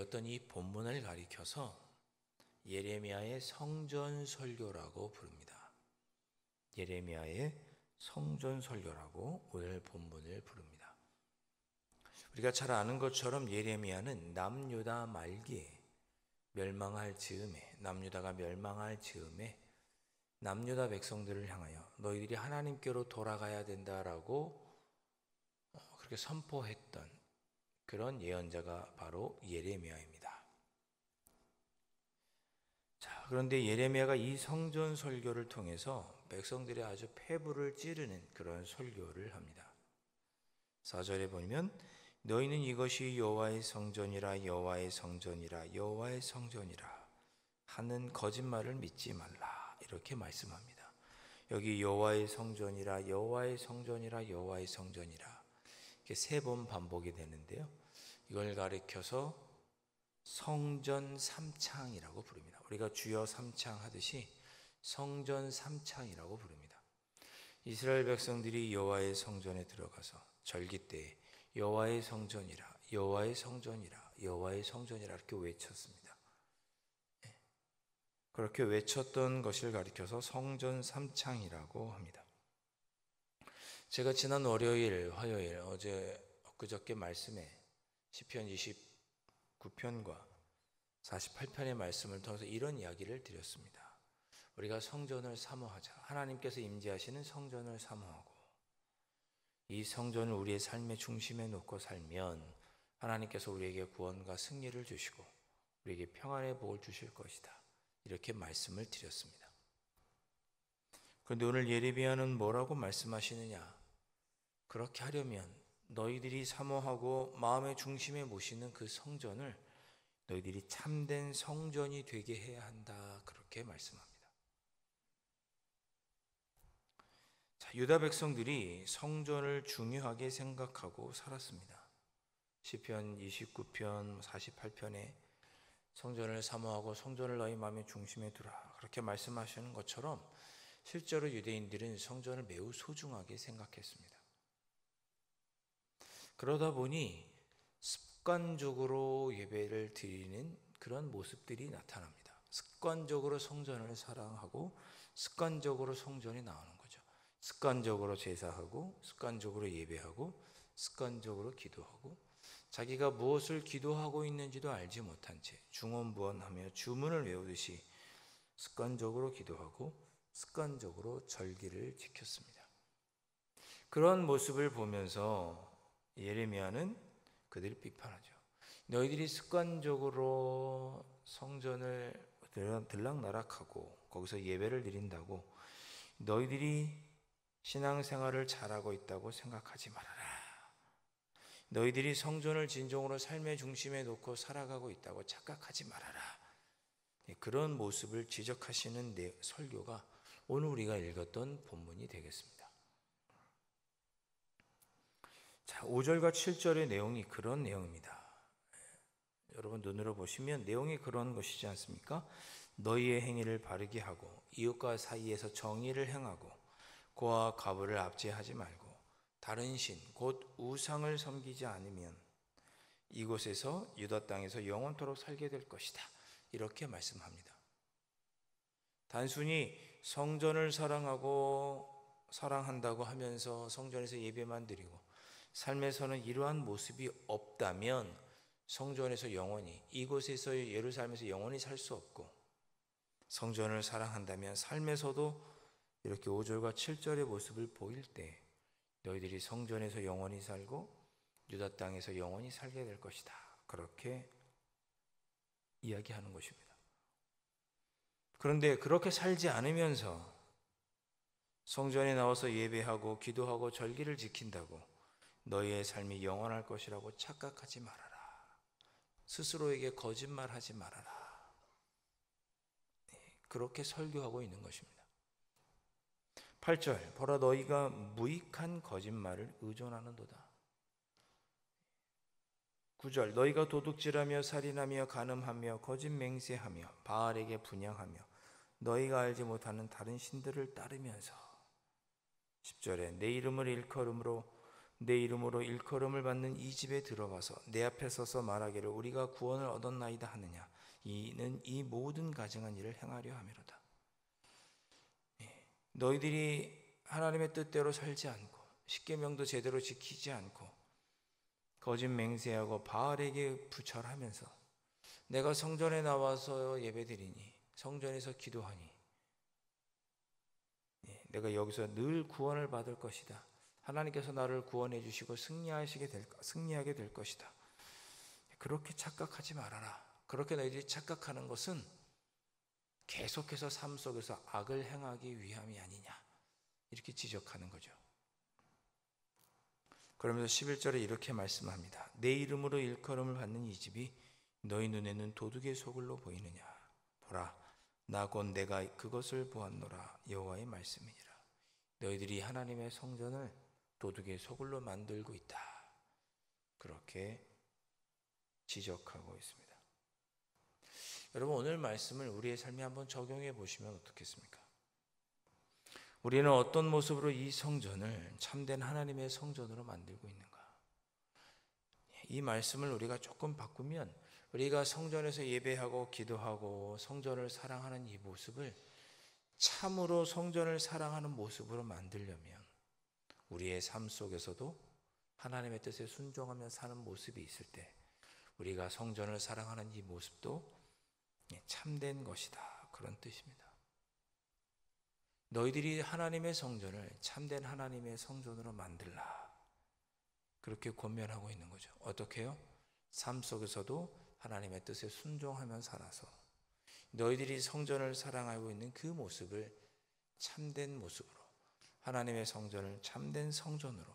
읽었던 이 본문을 가리켜서 예레미야의 성전 설교라고 부릅니다. 예레미야의 성전 설교라고 오늘 본문을 부릅니다. 우리가 잘 아는 것처럼 예레미야는 남유다 말기에 멸망할 즈음에, 남유다가 멸망할 즈음에 남유다 백성들을 향하여 너희들이 하나님께로 돌아가야 된다라고 그렇게 선포했던 그런 예언자가 바로 예레미야입니다. 자, 그런데 예레미야가 이 성전 설교를 통해서 백성들의 아주 폐부를 찌르는 그런 설교를 합니다. 4절에 보면 너희는 이것이 여호와의 성전이라 여호와의 성전이라 여호와의 성전이라 하는 거짓말을 믿지 말라, 이렇게 말씀합니다. 여기 여호와의 성전이라 여호와의 성전이라 여호와의 성전이라 이렇게 3번 반복이 되는데요, 이걸 가리켜서 성전 삼창이라고 부릅니다. 우리가 주여 삼창 하듯이 성전 삼창이라고 부릅니다. 이스라엘 백성들이 여호와의 성전에 들어가서 절기 때에 여호와의 성전이라 여호와의 성전이라 여호와의 성전이라 이렇게 외쳤습니다. 그렇게 외쳤던 것을 가리켜서 성전 삼창이라고 합니다. 제가 지난 월요일, 화요일, 엊그저께 말씀에 시편 29편과 48편의 말씀을 통해서 이런 이야기를 드렸습니다. 우리가 성전을 사모하자. 하나님께서 임재하시는 성전을 사모하고 이 성전을 우리의 삶의 중심에 놓고 살면 하나님께서 우리에게 구원과 승리를 주시고 우리에게 평안의 복을 주실 것이다, 이렇게 말씀을 드렸습니다. 그런데 오늘 예레미야는 뭐라고 말씀하시느냐? 그렇게 하려면 너희들이 사모하고 마음의 중심에 모시는 그 성전을 너희들이 참된 성전이 되게 해야 한다, 그렇게 말씀합니다. 자, 유다 백성들이 성전을 중요하게 생각하고 살았습니다. 시편 29편, 48편에 성전을 사모하고 성전을 너희 마음의 중심에 두라, 그렇게 말씀하시는 것처럼 실제로 유대인들은 성전을 매우 소중하게 생각했습니다. 그러다 보니 습관적으로 예배를 드리는 그런 모습들이 나타납니다. 습관적으로 성전을 사랑하고 습관적으로 성전이 나오는 거죠. 습관적으로 제사하고 습관적으로 예배하고 습관적으로 기도하고 자기가 무엇을 기도하고 있는지도 알지 못한 채 중언부언하며 주문을 외우듯이 습관적으로 기도하고 습관적으로 절기를 지켰습니다. 그런 모습을 보면서 예레미야는 그들을 비판하죠. 너희들이 습관적으로 성전을 들락날락하고 거기서 예배를 드린다고 너희들이 신앙생활을 잘하고 있다고 생각하지 말아라. 너희들이 성전을 진정으로 삶의 중심에 놓고 살아가고 있다고 착각하지 말아라. 그런 모습을 지적하시는 설교가 오늘 우리가 읽었던 본문이 되겠습니다. 자, 5절과 7절의 내용이 그런 내용입니다. 여러분 눈으로 보시면 내용이 그런 것이지 않습니까? 너희의 행위를 바르게 하고 이웃과 사이에서 정의를 행하고 고아와 과부를 압제하지 말고 다른 신 곧 우상을 섬기지 않으면 이곳에서 유다 땅에서 영원토록 살게 될 것이다, 이렇게 말씀합니다. 단순히 성전을 사랑한다고 하면서 성전에서 예배만 드리고 삶에서는 이러한 모습이 없다면 성전에서 영원히, 이곳에서 예루살렘에서 영원히 살 수 없고, 성전을 사랑한다면 삶에서도 이렇게 5절과 7절의 모습을 보일 때 너희들이 성전에서 영원히 살고 유다 땅에서 영원히 살게 될 것이다, 그렇게 이야기하는 것입니다. 그런데 그렇게 살지 않으면서 성전에 나와서 예배하고 기도하고 절기를 지킨다고 너희의 삶이 영원할 것이라고 착각하지 말아라. 스스로에게 거짓말하지 말아라. 그렇게 설교하고 있는 것입니다. 8절, 보라 너희가 무익한 거짓말을 의존하는도다. 9절, 너희가 도둑질하며 살인하며 간음하며 거짓 맹세하며 바알에게 분향하며 너희가 알지 못하는 다른 신들을 따르면서 10절에 내 이름을 일컬음으로 내 이름으로 일컬음을 받는 이 집에 들어가서 내 앞에 서서 말하기를 우리가 구원을 얻었나이다 하느냐. 이는 이 모든 가증한 일을 행하려 함이로다. 너희들이 하나님의 뜻대로 살지 않고 십계명도 제대로 지키지 않고 거짓 맹세하고 바알에게 부철하면서 내가 성전에 나와서 예배드리니 성전에서 기도하니 내가 여기서 늘 구원을 받을 것이다. 하나님께서 나를 구원해 주시고 승리하게 될 것이다. 그렇게 착각하지 말아라. 그렇게 너희들이 착각하는 것은 계속해서 삶 속에서 악을 행하기 위함이 아니냐, 이렇게 지적하는 거죠. 그러면서 11절에 이렇게 말씀합니다. 내 이름으로 일컬음을 받는 이 집이 너희 눈에는 도둑의 소굴로 보이느냐. 보라, 나 곧 내가 그것을 보았노라. 여호와의 말씀이니라. 너희들이 하나님의 성전을 도둑의 소굴로 만들고 있다. 그렇게 지적하고 있습니다. 여러분, 오늘 말씀을 우리의 삶에 한번 적용해 보시면 어떻겠습니까? 우리는 어떤 모습으로 이 성전을 참된 하나님의 성전으로 만들고 있는가? 이 말씀을 우리가 조금 바꾸면 우리가 성전에서 예배하고 기도하고 성전을 사랑하는 이 모습을 참으로 성전을 사랑하는 모습으로 만들려면 우리의 삶 속에서도 하나님의 뜻에 순종하며 사는 모습이 있을 때 우리가 성전을 사랑하는 이 모습도 참된 것이다, 그런 뜻입니다. 너희들이 하나님의 성전을 참된 하나님의 성전으로 만들라, 그렇게 권면하고 있는 거죠. 어떻게 해요? 삶 속에서도 하나님의 뜻에 순종하며 살아서 너희들이 성전을 사랑하고 있는 그 모습을 참된 모습으로, 하나님의 성전을 참된 성전으로,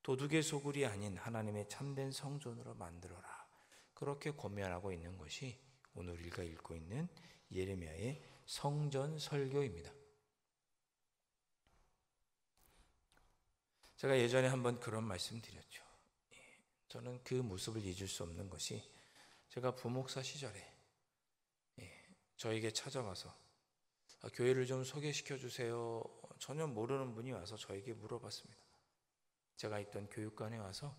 도둑의 소굴이 아닌 하나님의 참된 성전으로 만들어라, 그렇게 권면하고 있는 것이 오늘 우리가 읽고 있는 예레미야의 성전 설교입니다. 제가 예전에 한번 그런 말씀 드렸죠. 저는 그 모습을 잊을 수 없는 것이, 제가 부목사 시절에 저에게 찾아와서 교회를 좀 소개시켜 주세요. 전혀 모르는 분이 와서 저에게 물어봤습니다. 제가 있던 교육관에 와서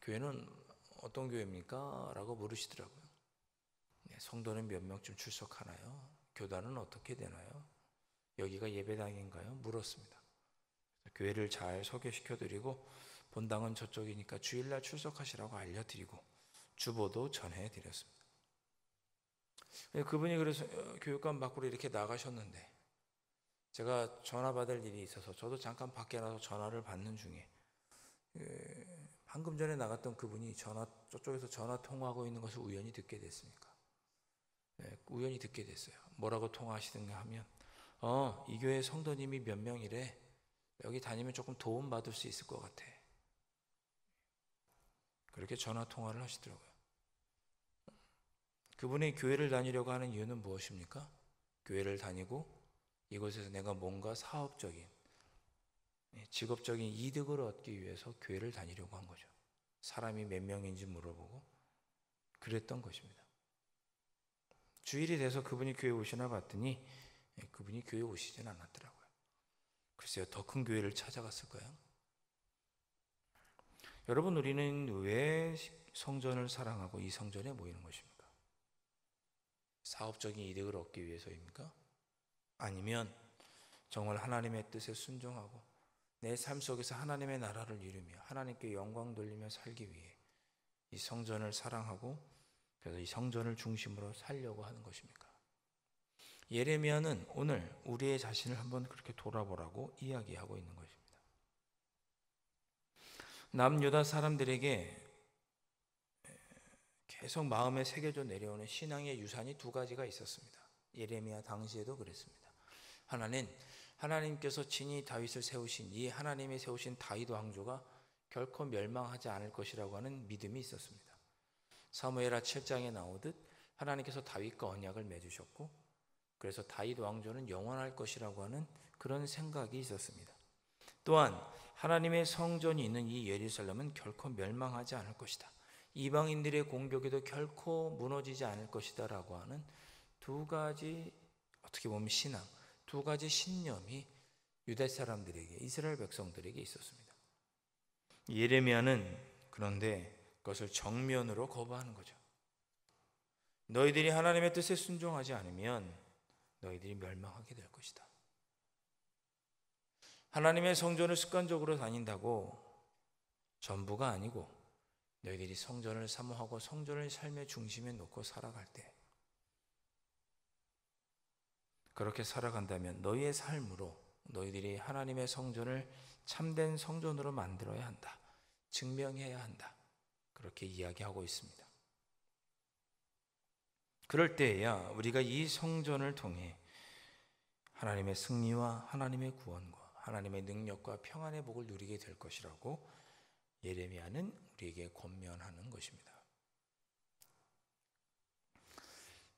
교회는 어떤 교회입니까? 라고 물으시더라고요. 성도는 몇 명쯤 출석하나요? 교단은 어떻게 되나요? 여기가 예배당인가요? 물었습니다. 교회를 잘 소개시켜드리고 본당은 저쪽이니까 주일날 출석하시라고 알려드리고 주보도 전해드렸습니다. 그분이 그래서 교육관 밖으로 이렇게 나가셨는데 제가 전화 받을 일이 있어서 저도 잠깐 밖에 나가서 전화를 받는 중에 방금 전에 나갔던 그분이 저쪽에서 전화 통화하고 있는 것을 우연히 듣게 됐습니까? 우연히 듣게 됐어요. 뭐라고 통화하시던가 하면 이 교회 성도님이 몇 명이래. 여기 다니면 조금 도움 받을 수 있을 것 같아. 그렇게 전화 통화를 하시더라고요. 그분이 교회를 다니려고 하는 이유는 무엇입니까? 교회를 다니고 이곳에서 내가 뭔가 사업적인, 직업적인 이득을 얻기 위해서 교회를 다니려고 한 거죠. 사람이 몇 명인지 물어보고 그랬던 것입니다. 주일이 돼서 그분이 교회 오시나 봤더니 그분이 교회 오시진 않았더라고요. 글쎄요, 더 큰 교회를 찾아갔을까요? 여러분, 우리는 왜 성전을 사랑하고 이 성전에 모이는 것입니까? 사업적인 이득을 얻기 위해서입니까? 아니면 정말 하나님의 뜻에 순종하고 내 삶 속에서 하나님의 나라를 이루며 하나님께 영광 돌리며 살기 위해 이 성전을 사랑하고 그래서 이 성전을 중심으로 살려고 하는 것입니까? 예레미야는 오늘 우리의 자신을 한번 그렇게 돌아보라고 이야기하고 있는 것입니다. 남유다 사람들에게 계속 마음에 새겨져 내려오는 신앙의 유산이 두 가지가 있었습니다. 예레미야 당시에도 그랬습니다. 하나는 하나님께서 친히 다윗을 세우신 이 하나님이 세우신 다윗 왕조가 결코 멸망하지 않을 것이라고 하는 믿음이 있었습니다. 사무엘하 7장에 나오듯 하나님께서 다윗과 언약을 맺으셨고 그래서 다윗 왕조는 영원할 것이라고 하는 그런 생각이 있었습니다. 또한 하나님의 성전이 있는 이 예루살렘은 결코 멸망하지 않을 것이다. 이방인들의 공격에도 결코 무너지지 않을 것이다 라고 하는 두 가지, 어떻게 보면 신앙, 두 가지 신념이 유대 사람들에게, 이스라엘 백성들에게 있었습니다. 예레미야는 그런데 그것을 정면으로 거부하는 거죠. 너희들이 하나님의 뜻에 순종하지 않으면 너희들이 멸망하게 될 것이다. 하나님의 성전을 습관적으로 다닌다고 전부가 아니고, 너희들이 성전을 사모하고 성전을 삶의 중심에 놓고 살아갈 때, 그렇게 살아간다면 너희의 삶으로 너희들이 하나님의 성전을 참된 성전으로 만들어야 한다, 증명해야 한다, 그렇게 이야기하고 있습니다. 그럴 때에야 우리가 이 성전을 통해 하나님의 승리와 하나님의 구원과 하나님의 능력과 평안의 복을 누리게 될 것이라고 예레미야는 우리에게 권면하는 것입니다.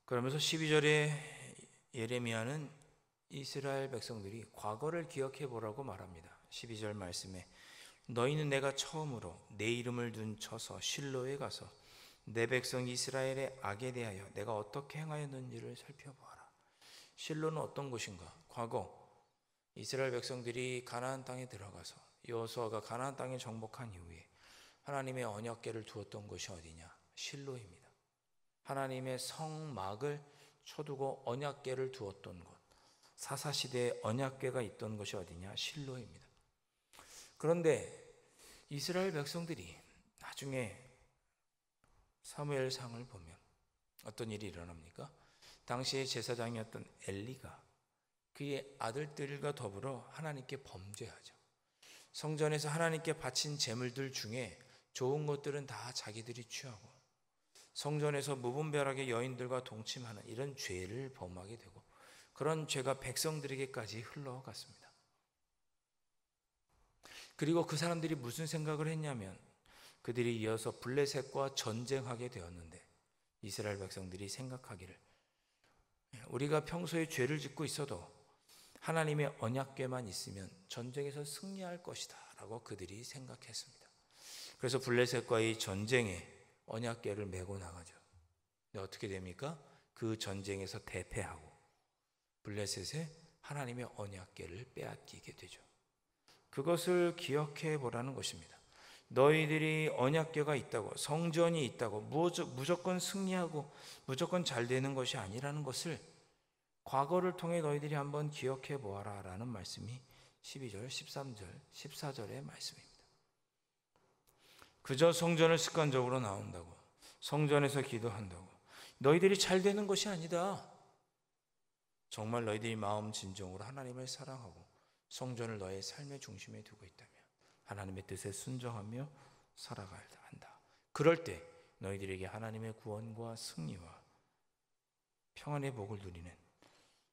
그러면서 12절에 예레미야는 이스라엘 백성들이 과거를 기억해 보라고 말합니다. 12절 말씀에 너희는 내가 처음으로 내 이름을 둔 처소 실로에 가서 내 백성 이스라엘의 악에 대하여 내가 어떻게 행하였는지를 살펴보아라. 실로는 어떤 곳인가? 과거 이스라엘 백성들이 가나안 땅에 들어가서 여호수아가 가나안 땅에 정복한 이후에 하나님의 언약궤를 두었던 곳이 어디냐? 실로입니다. 하나님의 성막을 쳐두고 언약궤를 두었던 곳, 사사시대에 언약궤가 있던 곳이 어디냐? 실로입니다. 그런데 이스라엘 백성들이 나중에 사무엘상을 보면 어떤 일이 일어납니까? 당시에 제사장이었던 엘리가 그의 아들들과 더불어 하나님께 범죄하죠. 성전에서 하나님께 바친 제물들 중에 좋은 것들은 다 자기들이 취하고, 성전에서 무분별하게 여인들과 동침하는 이런 죄를 범하게 되고, 그런 죄가 백성들에게까지 흘러갔습니다. 그리고 그 사람들이 무슨 생각을 했냐면, 그들이 이어서 블레셋과 전쟁하게 되었는데, 이스라엘 백성들이 생각하기를 우리가 평소에 죄를 짓고 있어도 하나님의 언약궤만 있으면 전쟁에서 승리할 것이다 라고 그들이 생각했습니다. 그래서 블레셋과의 전쟁에 언약궤를 메고 나가죠. 근데 어떻게 됩니까? 그 전쟁에서 대패하고 블레셋에 하나님의 언약궤를 빼앗기게 되죠. 그것을 기억해 보라는 것입니다. 너희들이 언약궤가 있다고, 성전이 있다고 무조건 승리하고 무조건 잘 되는 것이 아니라는 것을 과거를 통해 너희들이 한번 기억해 보아라 라는 말씀이 12절, 13절, 14절의 말씀입니다. 그저 성전을 습관적으로 나온다고, 성전에서 기도한다고 너희들이 잘 되는 것이 아니다. 정말 너희들이 마음 진정으로 하나님을 사랑하고 성전을 너의 삶의 중심에 두고 있다면 하나님의 뜻에 순종하며 살아가야 한다. 그럴 때 너희들에게 하나님의 구원과 승리와 평안의 복을 누리는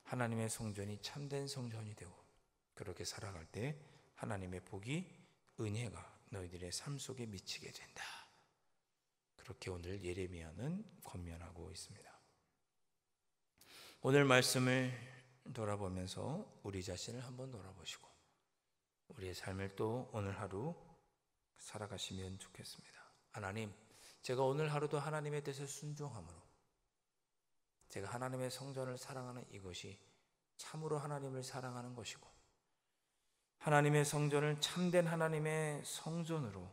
하나님의 성전이 참된 성전이 되고, 그렇게 살아갈 때 하나님의 복이, 은혜가 너희들의 삶 속에 미치게 된다. 그렇게 오늘 예레미야는 권면하고 있습니다. 오늘 말씀을 돌아보면서 우리 자신을 한번 돌아보시고 우리의 삶을 또 오늘 하루 살아가시면 좋겠습니다. 하나님, 제가 오늘 하루도 하나님의 뜻에 순종함으로 제가 하나님의 성전을 사랑하는 이것이 참으로 하나님을 사랑하는 것이고, 하나님의 성전을 참된 하나님의 성전으로,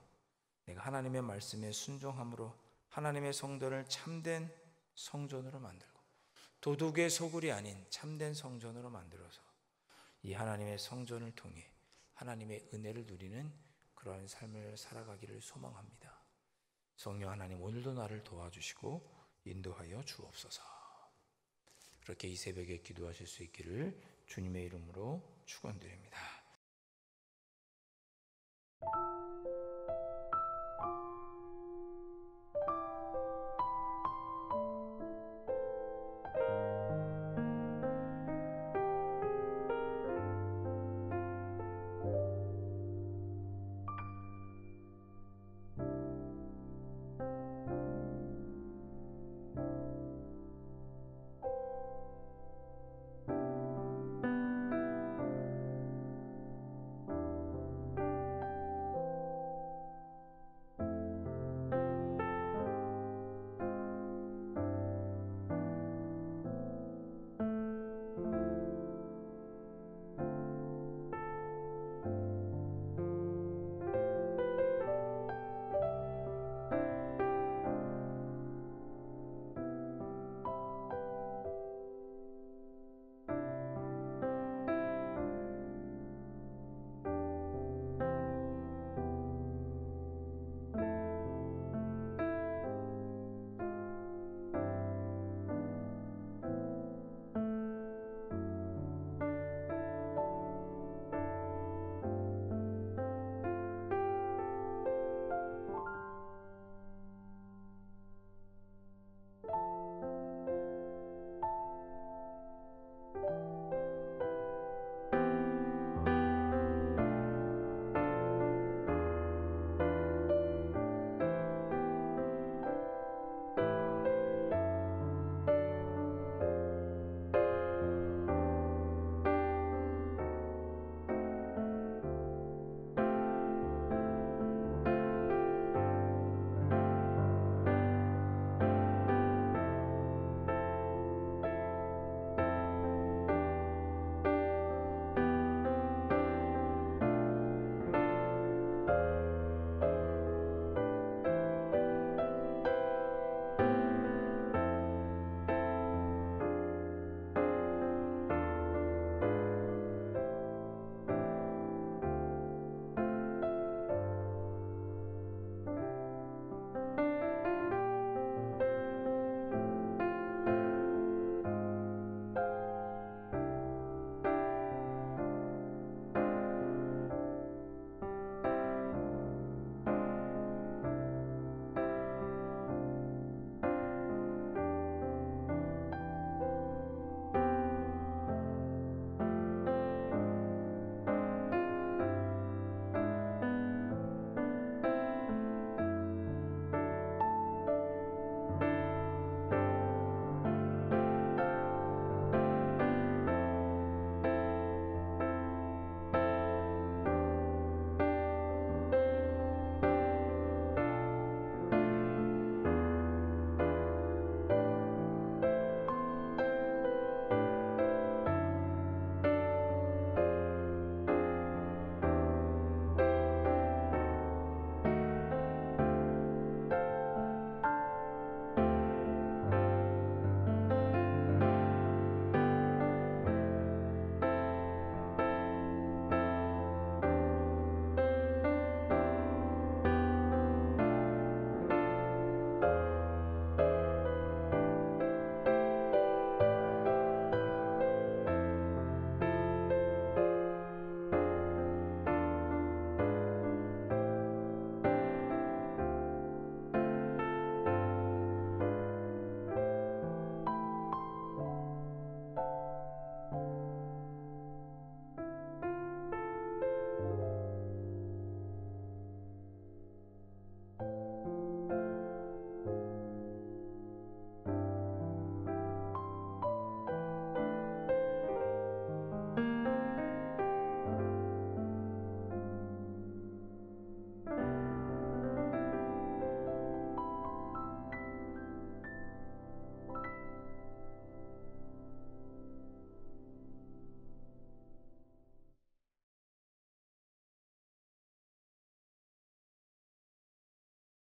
내가 하나님의 말씀에 순종함으로 하나님의 성전을 참된 성전으로 만들고 도둑의 소굴이 아닌 참된 성전으로 만들어서 이 하나님의 성전을 통해 하나님의 은혜를 누리는 그러한 삶을 살아가기를 소망합니다. 성령 하나님, 오늘도 나를 도와주시고 인도하여 주옵소서. 그렇게 이 새벽에 기도하실 수 있기를 주님의 이름으로 축원드립니다.